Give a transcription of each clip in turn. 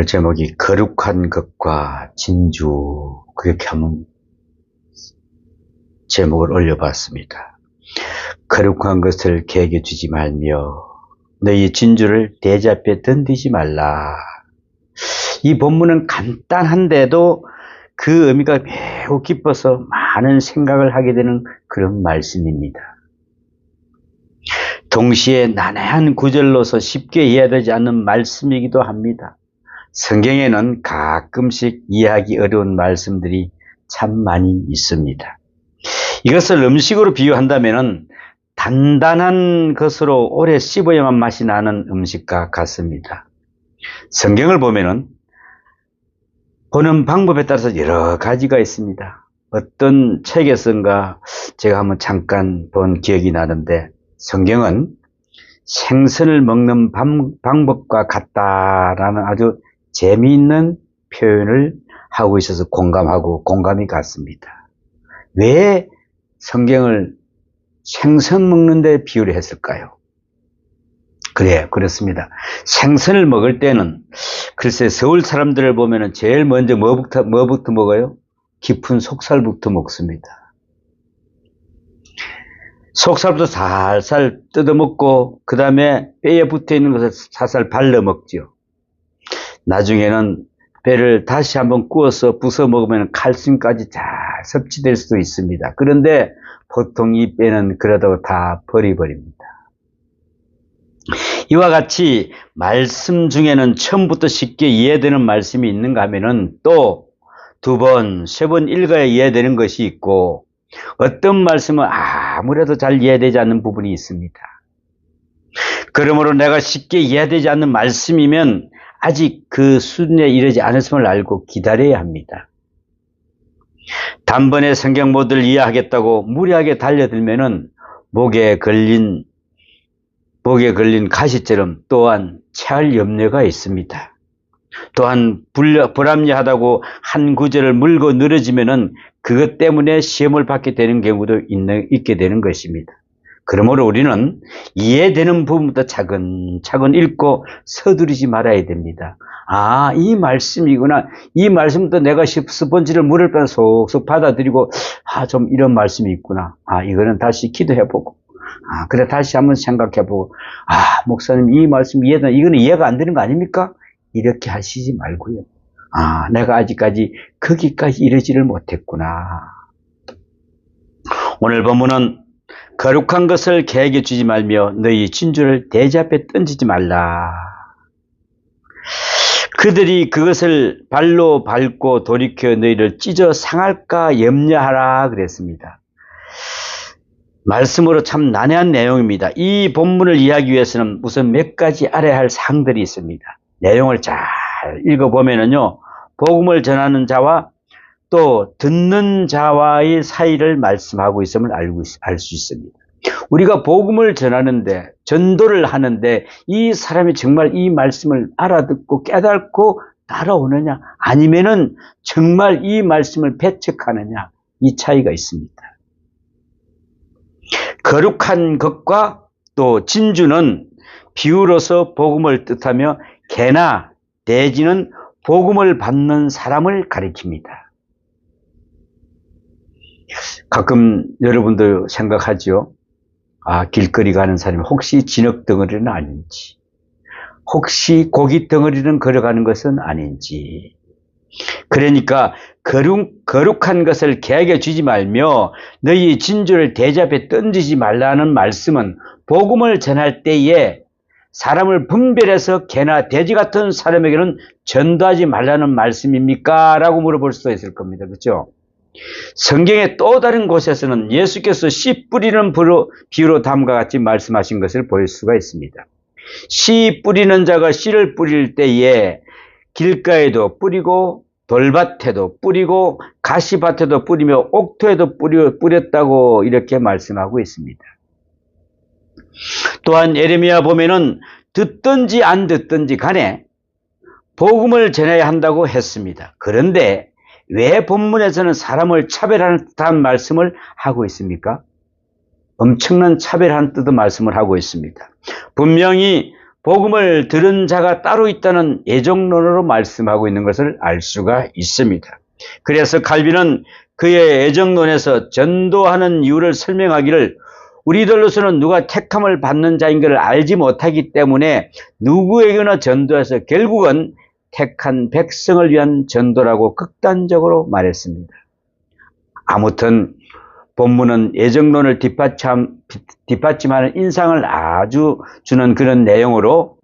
오늘 제목이 거룩한 것과 진주, 그렇게 한번 제목을 올려봤습니다. 거룩한 것을 개에게 주지 말며 너희 진주를 돼지 앞에 던지지 말라. 이 본문은 간단한데도 그 의미가 매우 깊어서 많은 생각을 하게 되는 그런 말씀입니다. 동시에 난해한 구절로서 쉽게 이해되지 않는 말씀이기도 합니다. 성경에는 가끔씩 이해하기 어려운 말씀들이 참 많이 있습니다. 이것을 음식으로 비유한다면 단단한 것으로 오래 씹어야만 맛이 나는 음식과 같습니다. 성경을 보면은 보는 방법에 따라서 여러 가지가 있습니다. 어떤 책에선가 제가 한번 잠깐 본 기억이 나는데 성경은 생선을 먹는 방법과 같다라는 아주 재미있는 표현을 하고 있어서 공감이 갔습니다. 왜 성경을 생선 먹는 데 비유를 했을까요? 그렇습니다. 생선을 먹을 때는 글쎄 서울 사람들을 보면은 제일 먼저 뭐부터 먹어요? 깊은 속살부터 먹습니다. 속살부터 살살 뜯어먹고 그 다음에 뼈에 붙어있는 것을 살살 발라먹죠. 나중에는 뼈를 다시 한번 구워서 부숴 먹으면 칼슘까지 잘 섭취될 수도 있습니다. 그런데 보통 이 뼈는 그러다가 다 버려버립니다. 이와 같이 말씀 중에는 처음부터 쉽게 이해되는 말씀이 있는가 하면은 또 두 번, 세 번 읽어야 이해되는 것이 있고 어떤 말씀은 아무래도 잘 이해되지 않는 부분이 있습니다. 그러므로 내가 쉽게 이해되지 않는 말씀이면 아직 그 수준에 이르지 않았음을 알고 기다려야 합니다. 단번에 성경 모두를 이해하겠다고 무리하게 달려들면은 목에 걸린 가시처럼 또한 체할 염려가 있습니다. 또한 불합리하다고 한 구절을 물고 늘어지면은 그것 때문에 시험을 받게 되는 경우도 있게 되는 것입니다. 그러므로 우리는 이해되는 부분부터 차근차근 읽고 서두르지 말아야 됩니다. 이 말씀이구나. 이 말씀부터 내가 스펀지를 물을 뻔 속속 받아들이고 좀 이런 말씀이 있구나. 이거는 다시 기도해보고 그래 다시 한번 생각해보고 목사님 이 말씀 이거는 이해가 안 되는 거 아닙니까? 이렇게 하시지 말고요. 내가 아직까지 거기까지 이르지를 못했구나. 오늘 본문은 거룩한 것을 개에게 주지 말며 너희 진주를 돼지 앞에 던지지 말라. 그들이 그것을 발로 밟고 돌이켜 너희를 찢어 상할까 염려하라 그랬습니다. 말씀으로 참 난해한 내용입니다. 이 본문을 이해하기 위해서는 우선 몇 가지 알아야 할 사항들이 있습니다. 내용을 잘 읽어보면은요, 복음을 전하는 자와 또 듣는 자와의 사이를 말씀하고 있음을 알 수 있습니다. 우리가 복음을 전하는데, 전도를 하는데 이 사람이 정말 이 말씀을 알아듣고 깨닫고 따라오느냐, 아니면은 정말 이 말씀을 배척하느냐, 이 차이가 있습니다. 거룩한 것과 또 진주는 비유로서 복음을 뜻하며 개나 돼지는 복음을 받는 사람을 가리킵니다. 가끔 여러분도 생각하죠. 길거리 가는 사람이 혹시 진흙 덩어리는 아닌지, 혹시 고기 덩어리는 걸어가는 것은 아닌지. 그러니까 거룩한 것을 개에게 주지 말며 너희 진주를 돼지 앞에 던지지 말라는 말씀은 복음을 전할 때에 사람을 분별해서 개나 돼지 같은 사람에게는 전도하지 말라는 말씀입니까? 라고 물어볼 수도 있을 겁니다. 그렇죠? 성경의 또 다른 곳에서는 예수께서 씨 뿌리는 비유로 다음과 같이 말씀하신 것을 볼 수가 있습니다. 씨 뿌리는 자가 씨를 뿌릴 때에 길가에도 뿌리고 돌밭에도 뿌리고 가시밭에도 뿌리며 옥토에도 뿌렸다고 이렇게 말씀하고 있습니다. 또한 예레미야 보면은 듣든지 안 듣든지 간에 복음을 전해야 한다고 했습니다. 그런데 왜 본문에서는 사람을 차별하는 듯한 말씀을 하고 있습니까? 엄청난 차별한 뜻의 말씀을 하고 있습니다. 분명히 복음을 들은 자가 따로 있다는 애정론으로 말씀하고 있는 것을 알 수가 있습니다. 그래서 칼빈은 그의 애정론에서 전도하는 이유를 설명하기를 우리들로서는 누가 택함을 받는 자인 것을 알지 못하기 때문에 누구에게나 전도해서 결국은 택한 백성을 위한 전도라고 극단적으로 말했습니다. 아무튼 본문은 애정론을 뒷받침하는 인상을 아주 주는 그런 내용으로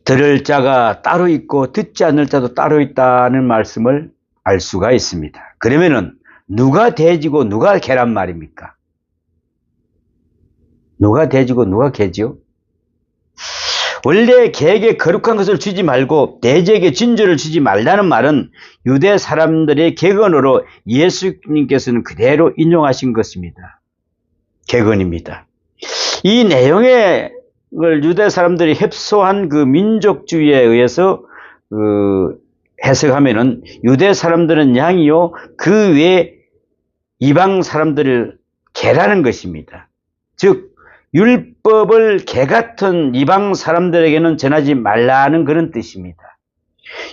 들을 자가 따로 있고 듣지 않을 자도 따로 있다는 말씀을 알 수가 있습니다. 그러면은 누가 돼지고 누가 개란 말입니까? 누가 돼지고 누가 개지요? 원래 개에게 거룩한 것을 주지 말고 돼지에게 진주를 주지 말라는 말은 유대 사람들의 객언으로 예수님께서는 그대로 인용하신 것입니다. 객언입니다. 이 내용을 유대 사람들이 협소한 그 민족주의에 의해서 해석하면은 유대 사람들은 양이요 그 외에 이방 사람들을 개라는 것입니다. 즉 율법을 개 같은 이방 사람들에게는 전하지 말라는 그런 뜻입니다.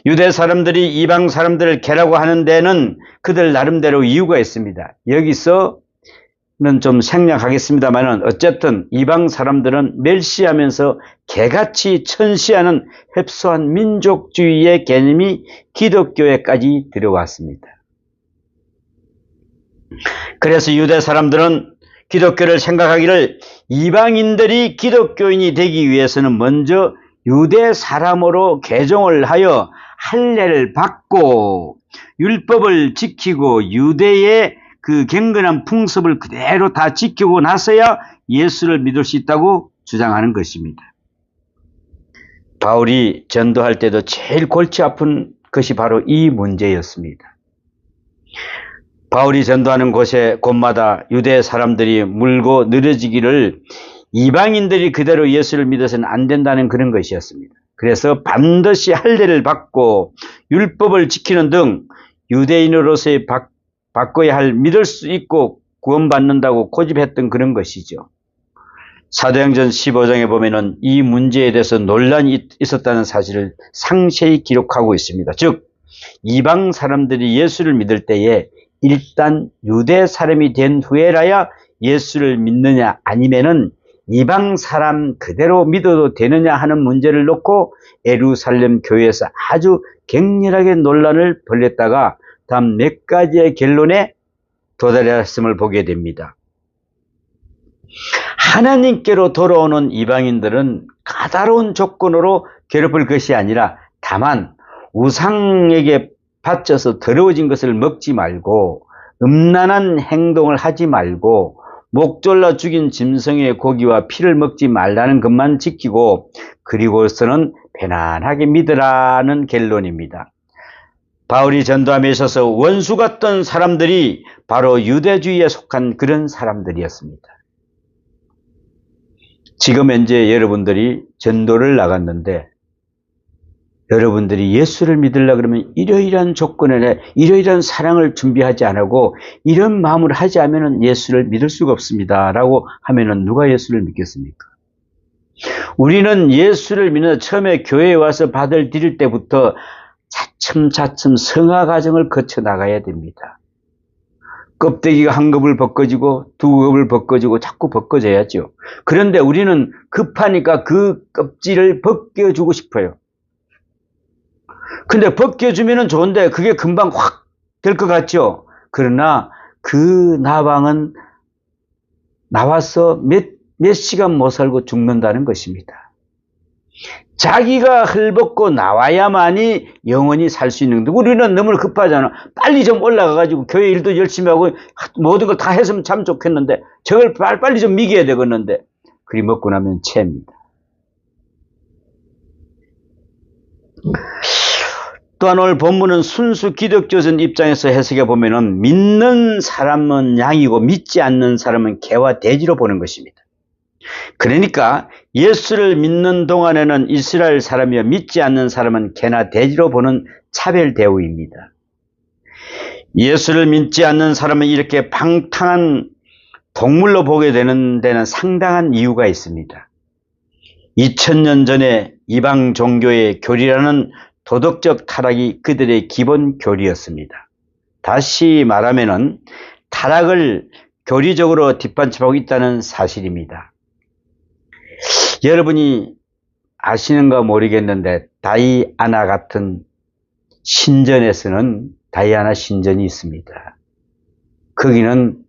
유대 사람들이 이방 사람들을 개라고 하는 데는 그들 나름대로 이유가 있습니다. 여기서는 좀 생략하겠습니다만 어쨌든 이방 사람들은 멸시하면서 개같이 천시하는 협소한 민족주의의 개념이 기독교에까지 들어왔습니다. 그래서 유대 사람들은 기독교를 생각하기를 이방인들이 기독교인이 되기 위해서는 먼저 유대 사람으로 개종을 하여 할례를 받고 율법을 지키고 유대의 그 경건한 풍습을 그대로 다 지키고 나서야 예수를 믿을 수 있다고 주장하는 것입니다. 바울이 전도할 때도 제일 골치 아픈 것이 바로 이 문제였습니다. 바울이 전도하는 곳마다 유대 사람들이 물고 늘어지기를 이방인들이 그대로 예수를 믿어서는 안 된다는 그런 것이었습니다. 그래서 반드시 할례를 받고 율법을 지키는 등 유대인으로서의 바꿔야 할 믿을 수 있고 구원받는다고 고집했던 그런 것이죠. 사도행전 15장에 보면은 이 문제에 대해서 논란이 있었다는 사실을 상세히 기록하고 있습니다. 즉 이방 사람들이 예수를 믿을 때에 일단 유대 사람이 된 후에라야 예수를 믿느냐 아니면은 이방 사람 그대로 믿어도 되느냐 하는 문제를 놓고 예루살렘 교회에서 아주 격렬하게 논란을 벌였다가 다음 몇 가지의 결론에 도달했음을 보게 됩니다. 하나님께로 돌아오는 이방인들은 까다로운 조건으로 괴롭힐 것이 아니라 다만 우상에게 바쳐서 더러워진 것을 먹지 말고 음란한 행동을 하지 말고 목 졸라 죽인 짐승의 고기와 피를 먹지 말라는 것만 지키고 그리고서는 편안하게 믿으라는 결론입니다. 바울이 전도함에 있어서 원수 같던 사람들이 바로 유대주의에 속한 그런 사람들이었습니다. 지금 현재 여러분들이 전도를 나갔는데 여러분들이 예수를 믿으려고 그러면 이러이러한 조건에 이러이러한 사랑을 준비하지 않고 이런 마음을 하지 않으면 예수를 믿을 수가 없습니다 라고 하면은 누가 예수를 믿겠습니까? 우리는 예수를 믿는 처음에 교회에 와서 받을 드릴 때부터 차츰차츰 성화 과정을 거쳐 나가야 됩니다. 껍데기가 한 겹을 벗겨지고 두 겹을 벗겨지고 자꾸 벗겨져야죠. 그런데 우리는 급하니까 그 껍질을 벗겨주고 싶어요. 근데 벗겨주면 좋은데 그게 금방 확 될 것 같죠. 그러나 그 나방은 나와서 몇 시간 못 살고 죽는다는 것입니다. 자기가 헐벗고 나와야만이 영원히 살 수 있는 건데 우리는 너무 급하잖아. 빨리 좀 올라가가지고 교회 일도 열심히 하고 모든 걸 다 했으면 참 좋겠는데 저걸 빨리 좀 미겨야 되겠는데 그리 먹고 나면 채입니다. 또한 오늘 본문은 순수 기독교적 입장에서 해석해 보면은 믿는 사람은 양이고 믿지 않는 사람은 개와 돼지로 보는 것입니다. 그러니까 예수를 믿는 동안에는 이스라엘 사람이요 믿지 않는 사람은 개나 돼지로 보는 차별 대우입니다. 예수를 믿지 않는 사람은 이렇게 방탕한 동물로 보게 되는 데는 상당한 이유가 있습니다. 2000년 전에 이방 종교의 교리라는 도덕적 타락이 그들의 기본 교리였습니다. 다시 말하면은 타락을 교리적으로 뒷받침하고 있다는 사실입니다. 여러분이 아시는가 모르겠는데 다이아나 같은 신전에서는 다이아나 신전이 있습니다. 거기는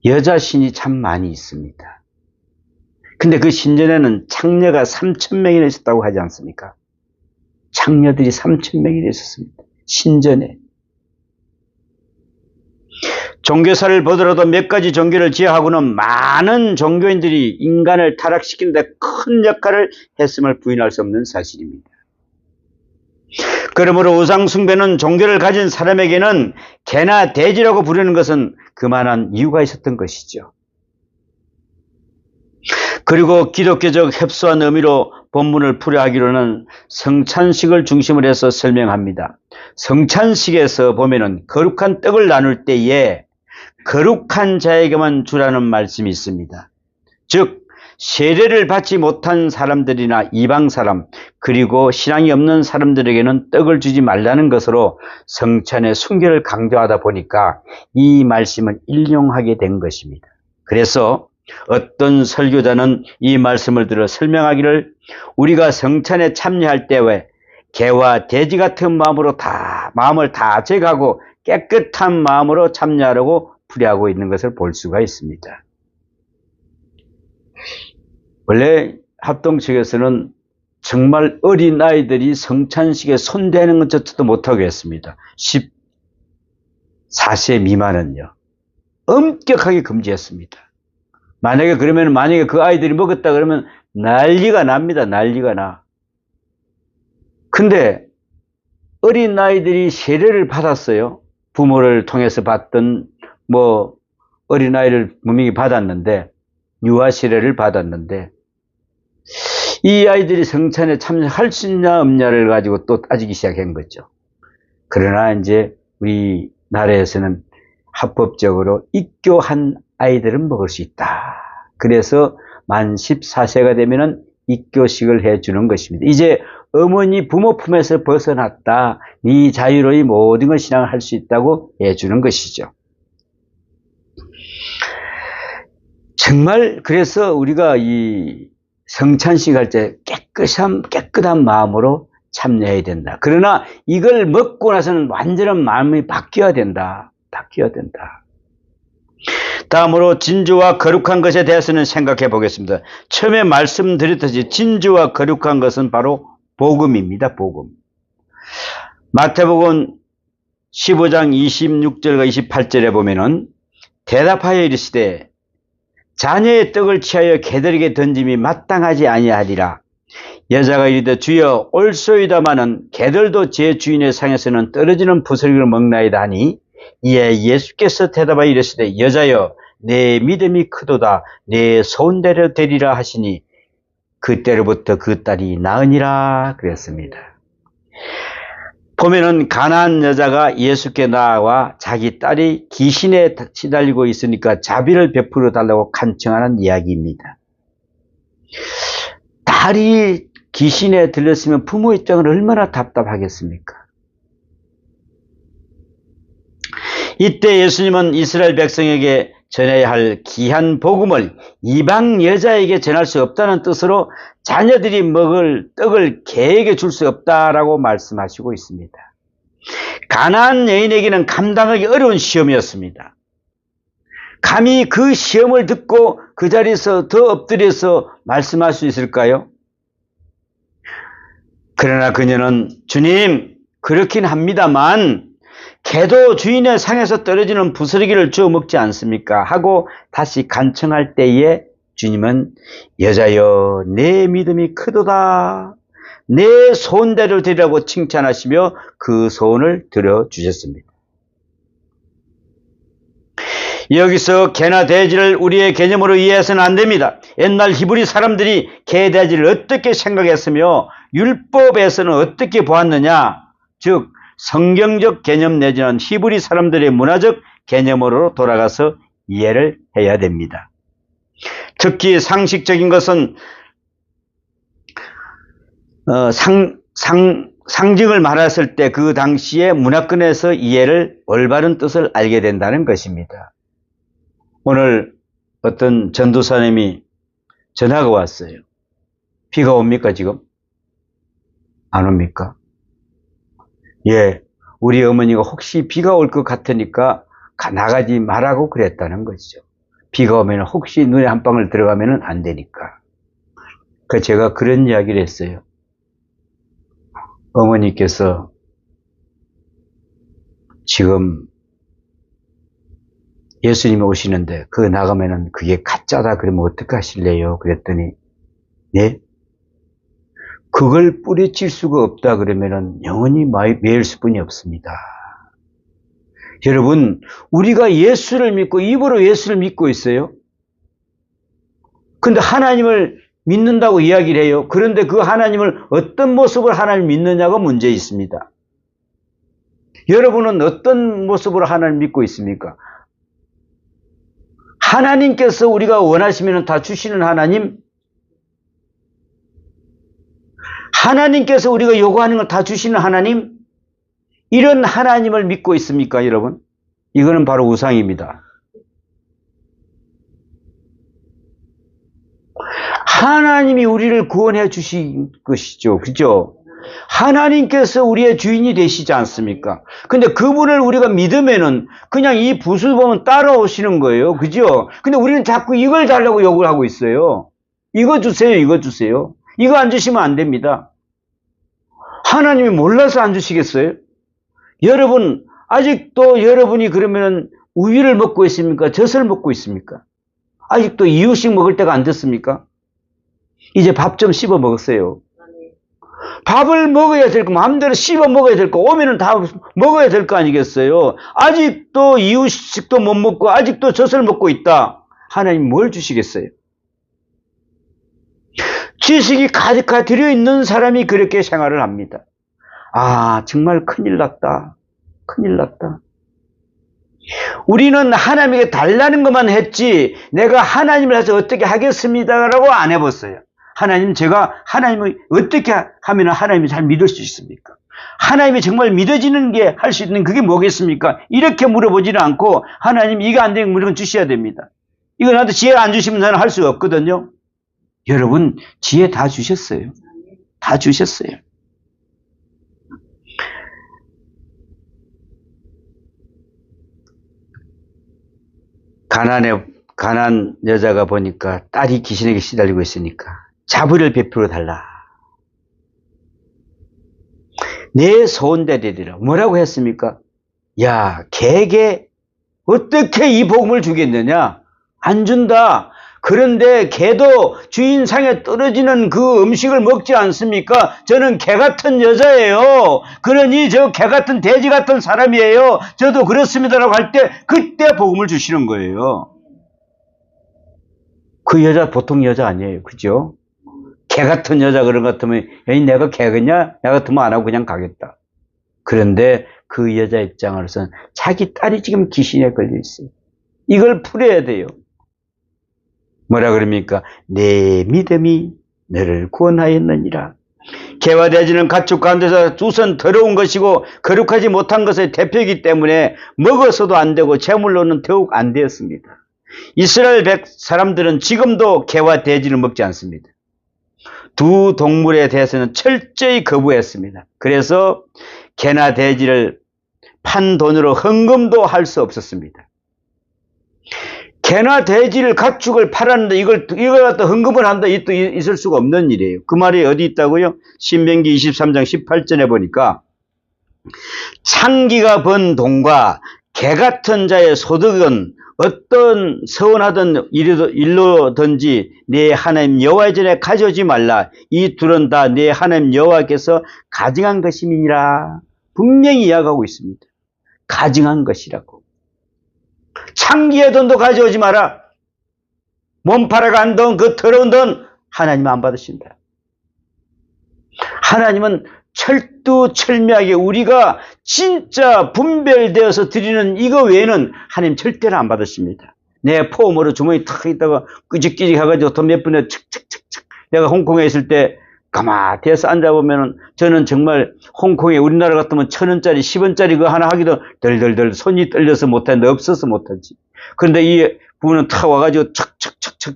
여자 신이 참 많이 있습니다. 근데 그 신전에는 창녀가 3,000명이나 있었다고 하지 않습니까? 창녀들이 3,000명이나 있었습니다. 신전에. 종교사를 보더라도 몇 가지 종교를 제하고는 많은 종교인들이 인간을 타락시키는 데 큰 역할을 했음을 부인할 수 없는 사실입니다. 그러므로 우상숭배는 종교를 가진 사람에게는 개나 돼지라고 부르는 것은 그만한 이유가 있었던 것이죠. 그리고 기독교적 협소한 의미로 본문을 풀이하기로는 성찬식을 중심으로 해서 설명합니다. 성찬식에서 보면은 거룩한 떡을 나눌 때에 거룩한 자에게만 주라는 말씀이 있습니다. 즉 세례를 받지 못한 사람들이나 이방 사람 그리고 신앙이 없는 사람들에게는 떡을 주지 말라는 것으로 성찬의 순결을 강조하다 보니까 이 말씀을 인용하게 된 것입니다. 그래서 어떤 설교자는 이 말씀을 들어 설명하기를 우리가 성찬에 참여할 때 왜 개와 돼지 같은 마음을 다 제거하고 깨끗한 마음으로 참여하려고 풀이하고 있는 것을 볼 수가 있습니다. 원래 합동측에서는 정말 어린 아이들이 성찬식에 손대는 것조차도 못하게 했습니다. 14세 미만은요. 엄격하게 금지했습니다. 만약에 그 아이들이 먹었다 그러면 난리가 납니다. 난리가 나. 근데 어린 아이들이 세례를 받았어요. 부모를 통해서 받던 어린아이를 분명히 받았는데 유아 세례를 받았는데 이 아이들이 성찬에 참여할 수 있냐 없냐를 가지고 또 따지기 시작한 거죠. 그러나 이제 우리나라에서는 합법적으로 입교한 아이들은 먹을 수 있다. 그래서 만 14세가 되면은 입교식을 해주는 것입니다. 이제 어머니 부모 품에서 벗어났다. 네 자유로이 모든 걸 신앙을 할 수 있다고 해주는 것이죠. 정말 그래서 우리가 이 성찬식 할 때 깨끗한 마음으로 참여해야 된다. 그러나 이걸 먹고 나서는 완전한 마음이 바뀌어야 된다. 다음으로 진주와 거룩한 것에 대해서는 생각해 보겠습니다. 처음에 말씀드렸듯이 진주와 거룩한 것은 바로 복음입니다. 복음. 마태복음 15장 26절과 28절에 보면은 대답하여 이르시되 자녀의 떡을 취하여 개들에게 던짐이 마땅하지 아니하리라. 여자가 이르되 주여 옳소이다마는 개들도 제 주인의 상에서는 떨어지는 부스러기를 먹나이다 하니 이에 예수께서 대답하여 이르시되 여자여 내 믿음이 크도다 내 소원대로 되리라 하시니 그때로부터 그 딸이 나으니라 그랬습니다. 보면은 가나안 여자가 예수께 나와 자기 딸이 귀신에 시달리고 있으니까 자비를 베풀어 달라고 간청하는 이야기입니다. 딸이 귀신에 들렸으면 부모 입장은 얼마나 답답하겠습니까? 이때 예수님은 이스라엘 백성에게 전해야 할 귀한 복음을 이방 여자에게 전할 수 없다는 뜻으로 자녀들이 먹을 떡을 개에게 줄 수 없다라고 말씀하시고 있습니다. 가나안 여인에게는 감당하기 어려운 시험이었습니다. 감히 그 시험을 듣고 그 자리에서 더 엎드려서 말씀할 수 있을까요? 그러나 그녀는 주님 그렇긴 합니다만 개도 주인의 상에서 떨어지는 부스러기를 주워 먹지 않습니까? 하고 다시 간청할 때에 주님은 여자여 내 믿음이 크도다. 내 소원대로 되리라고 칭찬하시며 그 소원을 들어주셨습니다. 여기서 개나 돼지를 우리의 개념으로 이해해서는 안 됩니다. 옛날 히브리 사람들이 개, 돼지를 어떻게 생각했으며 율법에서는 어떻게 보았느냐? 즉 성경적 개념 내지는 히브리 사람들의 문화적 개념으로 돌아가서 이해를 해야 됩니다. 특히 상식적인 것은 상징을 말했을 때 그 당시에 문화권에서 이해를 올바른 뜻을 알게 된다는 것입니다. 오늘 어떤 전도사님이 전화가 왔어요. 비가 옵니까 지금? 안 옵니까? 예, 우리 어머니가 혹시 비가 올 것 같으니까 나가지 말라고 그랬다는 것이죠. 비가 오면 혹시 눈에 한 방울 들어가면 안 되니까. 제가 그런 이야기를 했어요. 어머니께서 지금 예수님이 오시는데 그거 나가면은 그게 가짜다 그러면 어떻게 하실래요? 그랬더니 예? 그걸 뿌리칠 수가 없다 그러면은 영원히 매일 수뿐이 없습니다. 여러분, 우리가 예수를 믿고 입으로 예수를 믿고 있어요. 근데 하나님을 믿는다고 이야기를 해요. 그런데 그 하나님을 어떤 모습으로 하나님을 믿느냐가 문제 있습니다. 여러분은 어떤 모습으로 하나님을 믿고 있습니까? 하나님께서 우리가 원하시면 다 주시는 하나님, 하나님께서 우리가 요구하는 걸 다 주시는 하나님, 이런 하나님을 믿고 있습니까, 여러분? 이거는 바로 우상입니다. 하나님이 우리를 구원해 주신 것이죠. 그죠? 하나님께서 우리의 주인이 되시지 않습니까? 근데 그분을 우리가 믿으면은 그냥 이 붓을 보면 따라오시는 거예요. 그죠? 근데 우리는 자꾸 이걸 달라고 요구를 하고 있어요. 이거 주세요, 이거 주세요. 이거 안 주시면 안 됩니다. 하나님이 몰라서 안 주시겠어요? 여러분, 아직도 여러분이 그러면 우유를 먹고 있습니까? 젖을 먹고 있습니까? 아직도 이유식 먹을 때가 안 됐습니까? 이제 밥 좀 씹어 먹었어요. 밥을 먹어야 될 거, 마음대로 씹어 먹어야 될 거, 오면은 다 먹어야 될 거 아니겠어요? 아직도 이유식도 못 먹고, 아직도 젖을 먹고 있다. 하나님 뭘 주시겠어요? 지식이 가득 들어있는 사람이 그렇게 생활을 합니다. 아, 정말 큰일 났다. 큰일 났다. 우리는 하나님에게 달라는 것만 했지, 내가 하나님을 해서 어떻게 하겠습니다라고 안 해봤어요. 하나님, 제가 하나님을 어떻게 하면 하나님이 잘 믿을 수 있습니까? 하나님이 정말 믿어지는 게 할 수 있는 그게 뭐겠습니까? 이렇게 물어보지는 않고, 하나님 이거 안 되면 무조건 주셔야 됩니다. 이거 나한테 지혜 안 주시면 나는 할 수가 없거든요. 여러분, 지혜 다 주셨어요. 다 주셨어요. 가난 여자가 보니까 딸이 귀신에게 시달리고 있으니까 자비를 베풀어 달라. 내 소원대 되리라. 뭐라고 했습니까? 야, 개에게 어떻게 이 복음을 주겠느냐? 안 준다. 그런데 개도 주인 상에 떨어지는 그 음식을 먹지 않습니까? 저는 개 같은 여자예요. 그러니 저 개 같은 돼지 같은 사람이에요. 저도 그렇습니다라고 할 때 그때 복음을 주시는 거예요. 그 여자 보통 여자 아니에요. 그죠? 개 같은 여자 그런 것 같으면 내가 개겠냐? 나 같으면 안 하고 그냥 가겠다. 그런데 그 여자 입장으로서는 자기 딸이 지금 귀신에 걸려 있어요. 이걸 풀어야 돼요. 뭐라 그럽니까? 내 믿음이 너를 구원하였느니라. 개와 돼지는 가축 가운데서 우선 더러운 것이고 거룩하지 못한 것의 대표이기 때문에 먹어서도 안 되고 제물로는 더욱 안 되었습니다. 이스라엘 사람들은 지금도 개와 돼지를 먹지 않습니다. 두 동물에 대해서는 철저히 거부했습니다. 그래서 개나 돼지를 판 돈으로 헌금도 할 수 없었습니다. 개나 돼지를 가축을 팔았는데 이걸 갖다 헌금을 한다, 또 있을 수가 없는 일이에요. 그 말이 어디 있다고요? 신명기 23장 18절에 보니까 창기가 번 돈과 개 같은 자의 소득은 어떤 서운하던 일로든지 내 하나님 여호와의 전에 가져오지 말라. 이 둘은 다 내 하나님 여호와께서 가증한 것임이니라. 분명히 이야기하고 있습니다. 가증한 것이라고. 창기의 돈도 가져오지 마라. 몸 팔아간 돈, 그 더러운 돈 하나님은 안 받으신다. 하나님은 철두철미하게 우리가 진짜 분별되어서 드리는 이거 외에는 하나님 절대로 안 받으십니다. 내 포함으로 주머니 탁 있다가 끄직끄직 해가지고 돈 몇 푼에 척척척척. 내가 홍콩에 있을 때 가마태에서 앉아보면은 저는 정말 홍콩에 우리나라 같으면 1,000원짜리, 10원짜리 그거 하나 하기도 덜덜덜 손이 떨려서 못하는데 없어서 못하지. 그런데 이 부부는 탁 와가지고 척척척척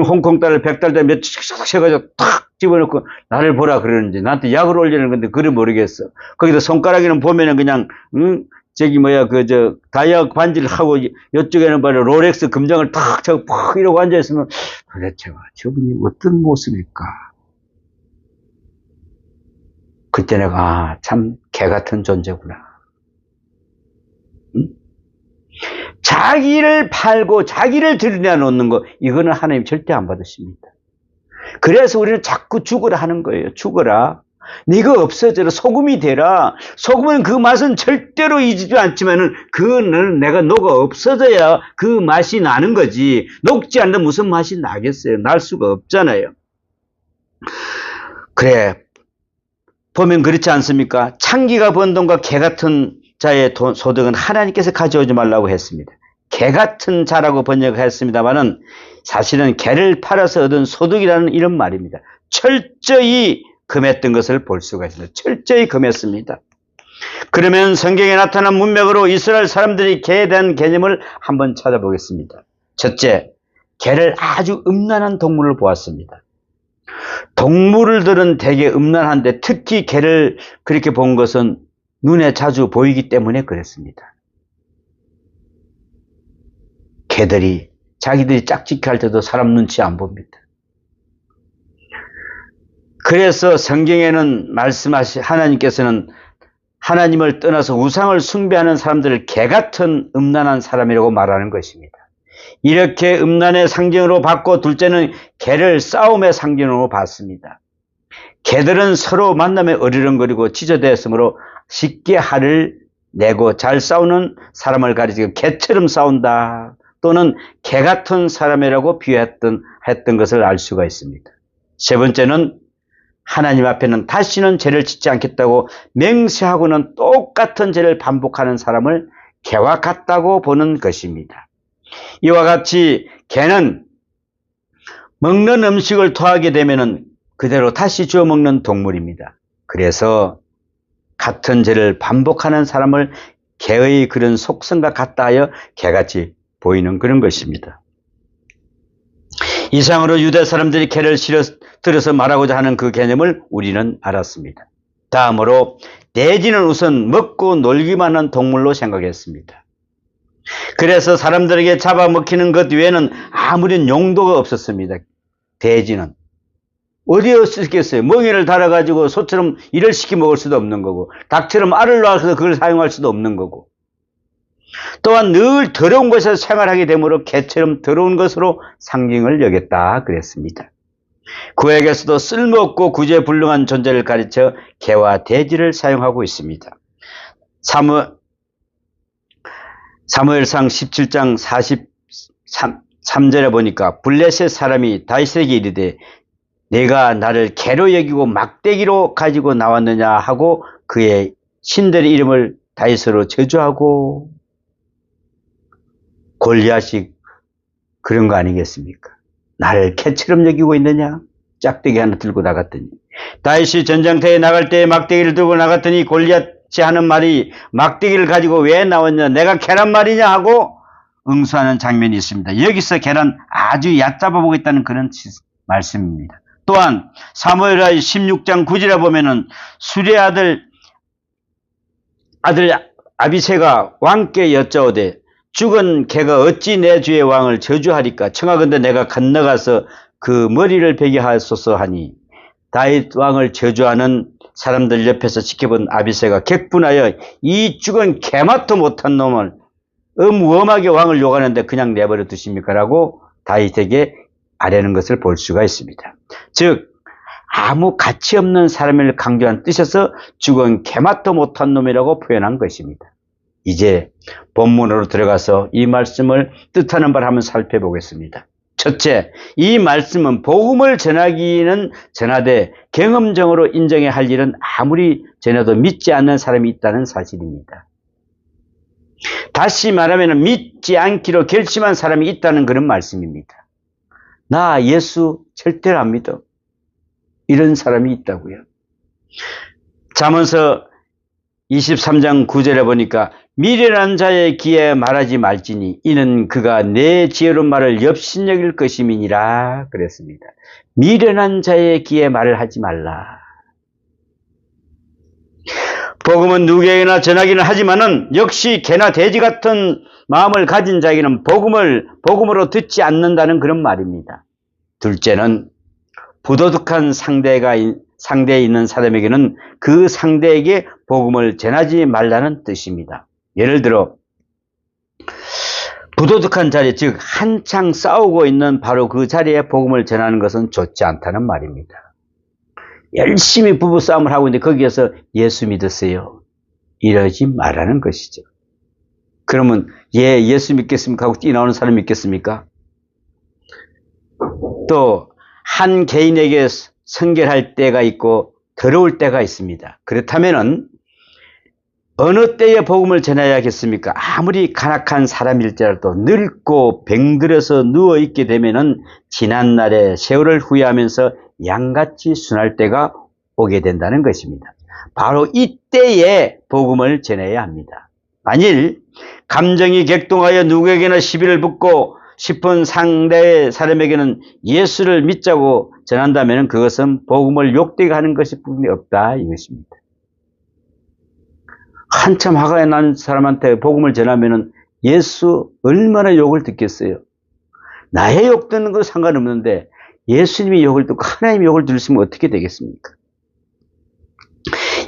홍콩 달러 100달러 몇 척척 해가지고 탁 집어넣고 나를 보라 그러는지 나한테 약을 올리는 건데 그걸 모르겠어. 거기다 손가락에는 보면은 그냥 저기 뭐야 다이아 반지를 하고 이쪽에는 바로 롤렉스 금장을 탁 차고 팍 이러고 앉아있으면 도대체 저분이 어떤 모습일까. 그때 내가 참 개 같은 존재구나. 응? 자기를 팔고 자기를 드러내놓는 거 이거는 하나님 절대 안 받으십니다. 그래서 우리는 자꾸 죽으라 하는 거예요. 죽어라. 네가 없어져라. 소금이 되라. 소금은 그 맛은 절대로 잊지 않지만은 그거는 내가 녹아 없어져야 그 맛이 나는 거지. 녹지 않는 무슨 맛이 나겠어요. 날 수가 없잖아요. 그래. 보면 그렇지 않습니까? 창기가 번 돈과 개 같은 자의 소득은 하나님께서 가져오지 말라고 했습니다. 개 같은 자라고 번역했습니다만은 사실은 개를 팔아서 얻은 소득이라는 이런 말입니다. 철저히 금했던 것을 볼 수가 있습니다. 철저히 금했습니다. 그러면 성경에 나타난 문맥으로 이스라엘 사람들이 개에 대한 개념을 한번 찾아보겠습니다. 첫째, 개를 아주 음란한 동물을 보았습니다. 동물들은 되게 음란한데 특히 개를 그렇게 본 것은 눈에 자주 보이기 때문에 그랬습니다. 개들이 자기들이 짝짓기 할 때도 사람 눈치 안 봅니다. 그래서 성경에는 하나님께서는 하나님을 떠나서 우상을 숭배하는 사람들을 개 같은 음란한 사람이라고 말하는 것입니다. 이렇게 음란의 상징으로 봤고 둘째는 개를 싸움의 상징으로 봤습니다. 개들은 서로 만남에 어리렁거리고 지저대었으므로 쉽게 화를 내고 잘 싸우는 사람을 가리키고 개처럼 싸운다 또는 개 같은 사람이라고 비유했던 것을 알 수가 있습니다. 세 번째는 하나님 앞에는 다시는 죄를 짓지 않겠다고 맹세하고는 똑같은 죄를 반복하는 사람을 개와 같다고 보는 것입니다. 이와 같이 개는 먹는 음식을 토하게 되면 그대로 다시 주워 먹는 동물입니다. 그래서 같은 죄를 반복하는 사람을 개의 그런 속성과 같다 하여 개같이 보이는 그런 것입니다. 이상으로 유대 사람들이 개를 들어서 말하고자 하는 그 개념을 우리는 알았습니다. 다음으로 돼지는 우선 먹고 놀기만 하는 동물로 생각했습니다. 그래서 사람들에게 잡아먹히는 것 외에는 아무런 용도가 없었습니다. 돼지는 어디에 쓰겠어요? 멍에를 달아가지고 소처럼 일을 시켜 먹을 수도 없는 거고 닭처럼 알을 낳아서 그걸 사용할 수도 없는 거고 또한 늘 더러운 곳에서 생활하게 되므로 개처럼 더러운 것으로 상징을 여겼다 그랬습니다. 구약에서도 쓸모없고 구제불능한 존재를 가르쳐 개와 돼지를 사용하고 있습니다. 사무엘상 17장 43절에 보니까 블레셋 사람이 다윗에게 이르되 내가 나를 개로 여기고 막대기로 가지고 나왔느냐 하고 그의 신들의 이름을 다윗으로 저주하고 골리앗이 그런 거 아니겠습니까? 나를 개처럼 여기고 있느냐? 짝대기 하나 들고 나갔더니 다윗이 전장터에 나갈 때 막대기를 들고 나갔더니 골리앗이 하는 말이 막대기를 가지고 왜 나왔냐? 내가 개란 말이냐? 하고 응수하는 장면이 있습니다. 여기서 개란 아주 얕잡아 보겠다는 그런 말씀입니다. 또한 사무엘하 16장 9절에 보면은 수레 아들 아비새가 왕께 여짜오되 죽은 개가 어찌 내 주의 왕을 저주하리까? 청하건대 내가 건너가서 그 머리를 베게 하소서 하니 다윗 왕을 저주하는 사람들 옆에서 지켜본 아비새가 격분하여 이 죽은 개맛도 못한 놈을 엄하게 왕을 욕하는데 그냥 내버려 두십니까? 라고 다윗에게 아뢰는 것을 볼 수가 있습니다. 즉 아무 가치 없는 사람을 강조한 뜻에서 죽은 개맛도 못한 놈이라고 표현한 것입니다. 이제 본문으로 들어가서 이 말씀을 뜻하는 바를 한번 살펴보겠습니다. 첫째, 이 말씀은 복음을 전하기는 전하되 경험적으로 인정해야 할 일은 아무리 전해도 믿지 않는 사람이 있다는 사실입니다. 다시 말하면 믿지 않기로 결심한 사람이 있다는 그런 말씀입니다. 나 예수 절대로 안 믿어. 이런 사람이 있다고요. 잠언서 23장 9절에 보니까 미련한 자의 귀에 말하지 말지니 이는 그가 내 지혜로운 말을 엽신여길 것임이니라 그랬습니다. 미련한 자의 귀에 말을 하지 말라. 복음은 누구에게나 전하기는 하지만은 역시 개나 돼지 같은 마음을 가진 자에게는 복음으로 듣지 않는다는 그런 말입니다. 둘째는 부도덕한 상대에 있는 사람에게는 그 상대에게 복음을 전하지 말라는 뜻입니다. 예를 들어 부도덕한 자리, 즉 한창 싸우고 있는 바로 그 자리에 복음을 전하는 것은 좋지 않다는 말입니다. 열심히 부부싸움을 하고 있는데 거기에서 예수 믿으세요, 이러지 말라는 것이죠. 그러면 예수 믿겠습니까 하고 뛰어나오는 사람이 있겠습니까? 또 한 개인에게 선결할 때가 있고 더러울 때가 있습니다. 그렇다면은 어느 때에 복음을 전해야겠습니까? 아무리 간악한 사람일지라도 늙고 병들어서 누워있게 되면은 지난날의 세월을 후회하면서 양같이 순할 때가 오게 된다는 것입니다. 바로 이때에 복음을 전해야 합니다. 만일 감정이 격동하여 누구에게나 시비를 붙고 싶은 상대의 사람에게는 예수를 믿자고 전한다면 그것은 복음을 욕되게 하는 것일 뿐이 없다 이것입니다. 한참 화가 난 사람한테 복음을 전하면 예수 얼마나 욕을 듣겠어요. 나의 욕 듣는 건 상관없는데 예수님이 욕을 듣고 하나님이 욕을 들으시면 어떻게 되겠습니까?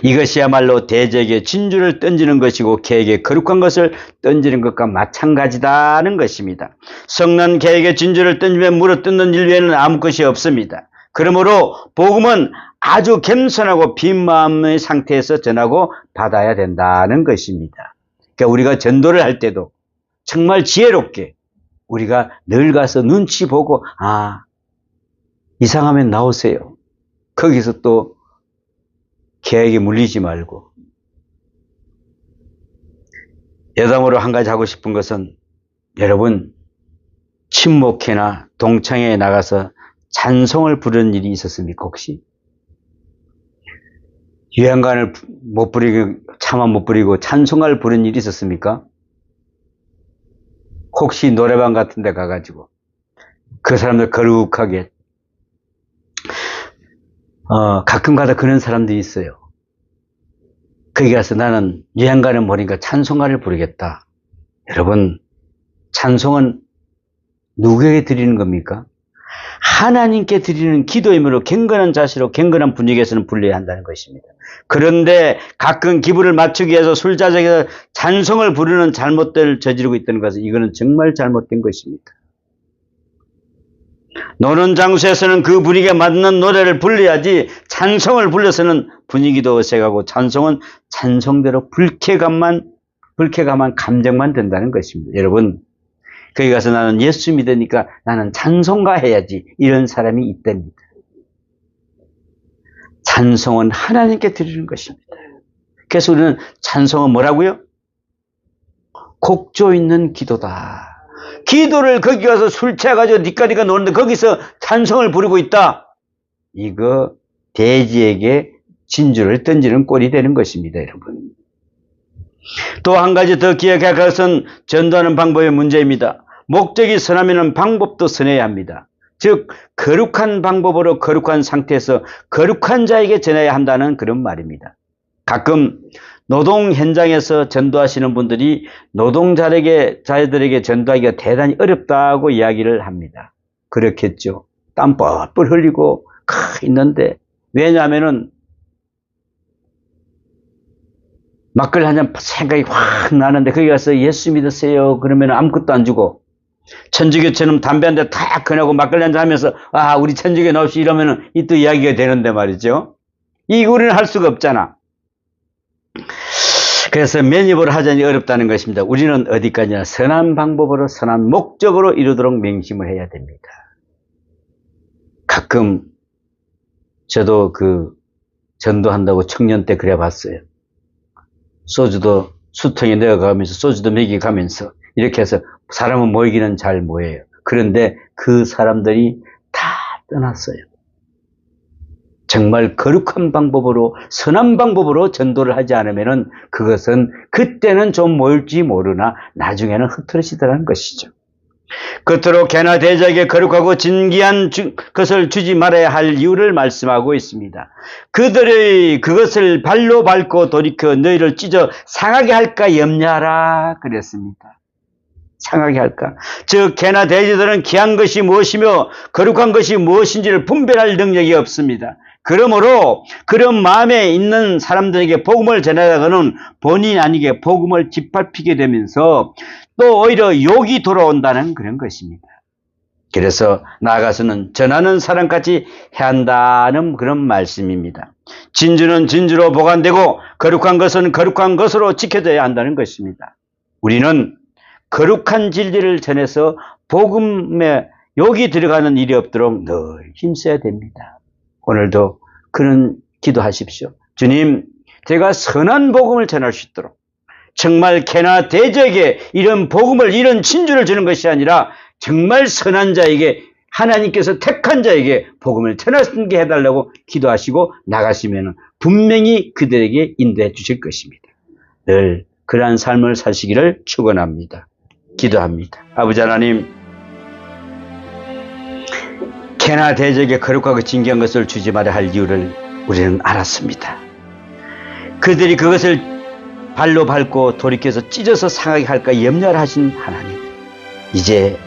이것이야말로 대적에 진주를 던지는 것이고 개에게 거룩한 것을 던지는 것과 마찬가지다는 것입니다. 성난 개에게 진주를 던지면 물어뜯는 일 외에는 아무 것이 없습니다. 그러므로 복음은 아주 겸손하고 빈 마음의 상태에서 전하고 받아야 된다는 것입니다. 그러니까 우리가 전도를 할 때도 정말 지혜롭게 우리가 늘 가서 눈치 보고 이상하면 나오세요. 거기서 또 개에게 물리지 말고. 여담으로 한 가지 하고 싶은 것은 여러분 친목회나 동창회에 나가서 찬송을 부르는 일이 있었습니까 혹시? 유행가를 못 부리고 차마 못 부리고 찬송가를 부르는 일이 있었습니까? 혹시 노래방 같은 데 가가지고 그 사람들 거룩하게 가끔 가다 그런 사람들이 있어요. 거기 가서 나는 유행가는 모르니까 찬송가를 부르겠다. 여러분 찬송은 누구에게 드리는 겁니까? 하나님께 드리는 기도이므로 경건한 자세로 경건한 분위기에서는 불러야 한다는 것입니다. 그런데 가끔 기분을 맞추기 위해서 술자석에서 찬송을 부르는 잘못들을 저지르고 있다는 것은 이거는 정말 잘못된 것입니다. 노는 장소에서는 그 분위기에 맞는 노래를 불러야지 찬송을 불러서는 분위기도 어색하고 찬송은 찬송대로 불쾌감한 감정만 든다는 것입니다. 여러분 거기 가서 나는 예수 믿으니까 나는 찬송가 해야지 이런 사람이 있답니다. 찬송은 하나님께 드리는 것입니다. 그래서 우리는 찬송은 뭐라고요? 곡조 있는 기도다. 기도를 거기 가서 술 취해가지고 니까니까 노는데 거기서 찬송을 부르고 있다. 이거 돼지에게 진주를 던지는 꼴이 되는 것입니다, 여러분. 또 한 가지 더 기억할 것은 전도하는 방법의 문제입니다. 목적이 선하면 방법도 선해야 합니다. 즉 거룩한 방법으로 거룩한 상태에서 거룩한 자에게 전해야 한다는 그런 말입니다. 가끔 노동 현장에서 전도하시는 분들이 노동자들에게 전도하기가 대단히 어렵다고 이야기를 합니다. 그렇겠죠. 땀 뻘뻘 흘리고 있는데 왜냐하면은 막걸리 한 잔 생각이 확 나는데 거기 가서 예수 믿으세요 그러면 아무것도 안 주고 천주교처럼 담배 한 대 탁 꺼내고 막걸리 한 잔 하면서 우리 천주교 나옵시 이러면은 이 또 이야기가 되는데 말이죠. 이거 우리는 할 수가 없잖아. 그래서 면입을 하자니 어렵다는 것입니다. 우리는 어디까지나 선한 방법으로 선한 목적으로 이루도록 명심을 해야 됩니다. 가끔 저도 전도한다고 청년 때 그래 봤어요. 소주도 수통에 넣어가면서 소주도 먹여가면서 이렇게 해서 사람은 모이기는 잘 모여요. 그런데 그 사람들이 다 떠났어요. 정말 거룩한 방법으로 선한 방법으로 전도를 하지 않으면은 그것은 그때는 좀 모일지 모르나 나중에는 흐트러지더라는 것이죠. 끝으로 개나 대적에게 거룩하고 진귀한 것을 주지 말아야 할 이유를 말씀하고 있습니다. 그들이 그것을 발로 밟고 돌이켜 너희를 찢어 상하게 할까 염려하라 그랬습니다. 상하게 할까? 즉 개나 돼지들은 귀한 것이 무엇이며 거룩한 것이 무엇인지를 분별할 능력이 없습니다. 그러므로 그런 마음에 있는 사람들에게 복음을 전하다가는 본인 아니게 복음을 짓밟히게 되면서 또 오히려 욕이 돌아온다는 그런 것입니다. 그래서 나아가서는 전하는 사람까지 해야 한다는 그런 말씀입니다. 진주는 진주로 보관되고 거룩한 것은 거룩한 것으로 지켜져야 한다는 것입니다. 우리는 거룩한 진리를 전해서 복음에 욕이 들어가는 일이 없도록 늘 힘써야 됩니다. 오늘도 그런 기도하십시오. 주님, 제가 선한 복음을 전할 수 있도록 정말 개나 돼지에게 이런 복음을, 이런 진주를 주는 것이 아니라 정말 선한 자에게, 하나님께서 택한 자에게 복음을 전하게 해달라고 기도하시고 나가시면 분명히 그들에게 인도해 주실 것입니다. 늘 그러한 삶을 사시기를 축원합니다. 기도합니다. 아버지 하나님, 개나 돼지에게 거룩하고 진귀한 것을 주지 말아야 할 이유를 우리는 알았습니다. 그들이 그것을 발로 밟고 돌이켜서 찢어서 상하게 할까 염려를 하신 하나님, 이제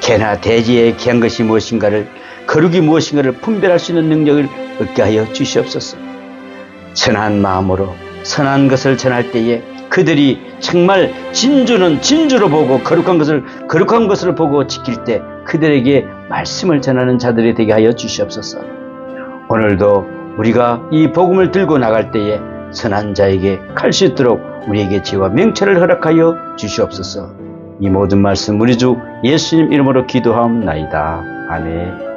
개나 돼지의 귀한 것이 무엇인가를, 거룩이 무엇인가를 분별할 수 있는 능력을 얻게 하여 주시옵소서. 선한 마음으로 선한 것을 전할 때에 그들이 정말 진주는 진주로 보고 거룩한 것을 거룩한 것으로 보고 지킬 때 그들에게 말씀을 전하는 자들이 되게 하여 주시옵소서. 오늘도 우리가 이 복음을 들고 나갈 때에 선한 자에게 갈 수 있도록 우리에게 지혜와 명철을 허락하여 주시옵소서. 이 모든 말씀 우리 주 예수님 이름으로 기도하옵나이다. 아멘.